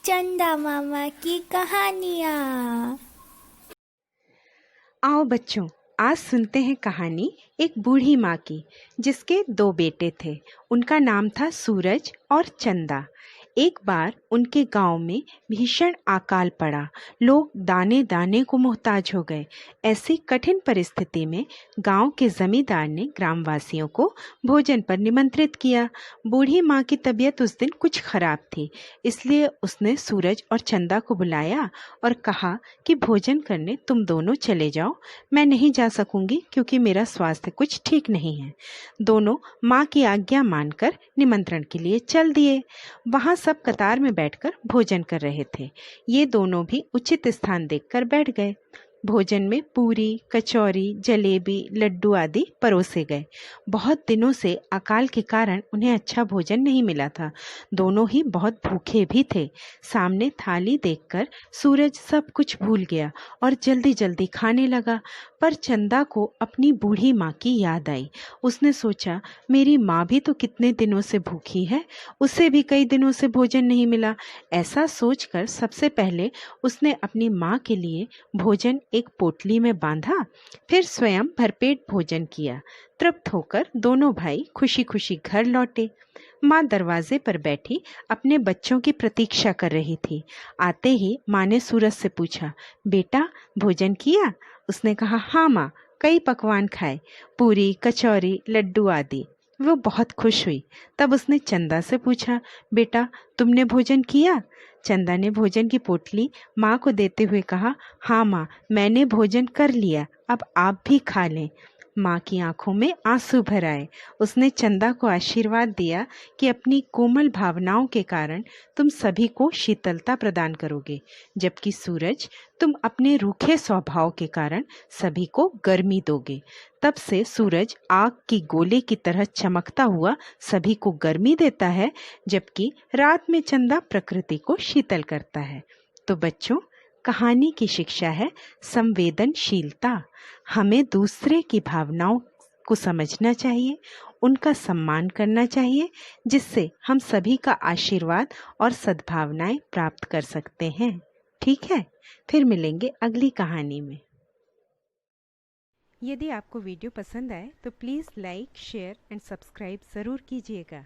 चंदा मामा की कहानियाँ। आओ बच्चों, आज सुनते हैं कहानी एक बूढ़ी माँ की जिसके 2 बेटे थे। उनका नाम था सूरज और चंदा। एक बार उनके गांव में भीषण अकाल पड़ा। लोग दाने दाने को मोहताज हो गए। ऐसी कठिन परिस्थिति में गांव के जमींदार ने ग्रामवासियों को भोजन पर निमंत्रित किया। बूढ़ी माँ की तबीयत उस दिन कुछ खराब थी, इसलिए उसने सूरज और चंदा को बुलाया और कहा कि भोजन करने तुम दोनों चले जाओ। मैं नहीं जा सकूंगी क्योंकि मेरा स्वास्थ्य कुछ ठीक नहीं है। दोनों माँ की आज्ञा मानकर निमंत्रण के लिए चल दिए। वहां सब कतार में बैठकर भोजन कर रहे थे। ये दोनों भी उचित स्थान देखकर बैठ गए। भोजन में पूरी, कचौरी, जलेबी, लड्डू आदि परोसे गए। बहुत दिनों से अकाल के कारण उन्हें अच्छा भोजन नहीं मिला था। दोनों ही बहुत भूखे भी थे। सामने थाली देखकर सूरज सब कुछ भूल गया और जल्दी जल्दी खाने लगा। पर चंदा को अपनी बूढ़ी माँ की याद आई। उसने सोचा, मेरी माँ भी तो कितने दिनों से भूखी है, उसे भी कई दिनों से भोजन नहीं मिला। ऐसा सोचकर सबसे पहले उसने अपनी माँ के लिए भोजन एक पोटली में बांधा, फिर स्वयं भरपेट भोजन किया। तृप्त होकर दोनों भाई खुशी खुशी घर लौटे। माँ दरवाजे पर बैठी अपने बच्चों की प्रतीक्षा कर रही थी। आते ही माँ ने सूरज से पूछा, बेटा भोजन किया? उसने कहा, हाँ माँ, कई पकवान खाए, पूरी, कचौरी, लड्डू आदि। वो बहुत खुश हुई। तब उसने चंदा से पूछा, बेटा तुमने भोजन किया? चंदा ने भोजन की पोटली माँ को देते हुए कहा, हाँ माँ, मैंने भोजन कर लिया, अब आप भी खा लें। माँ की आंखों में आंसू भर आए। उसने चंदा को आशीर्वाद दिया कि अपनी कोमल भावनाओं के कारण तुम सभी को शीतलता प्रदान करोगे, जबकि सूरज, तुम अपने रूखे स्वभाव के कारण सभी को गर्मी दोगे। तब से सूरज आग की गोले की तरह चमकता हुआ सभी को गर्मी देता है, जबकि रात में चंदा प्रकृति को शीतल करता है। तो बच्चों, कहानी की शिक्षा है संवेदनशीलता। हमें दूसरे की भावनाओं को समझना चाहिए, उनका सम्मान करना चाहिए, जिससे हम सभी का आशीर्वाद और सद्भावनाएं प्राप्त कर सकते हैं। ठीक है, फिर मिलेंगे अगली कहानी में। यदि आपको वीडियो पसंद आए तो please like, share and subscribe ज़रूर कीजिएगा।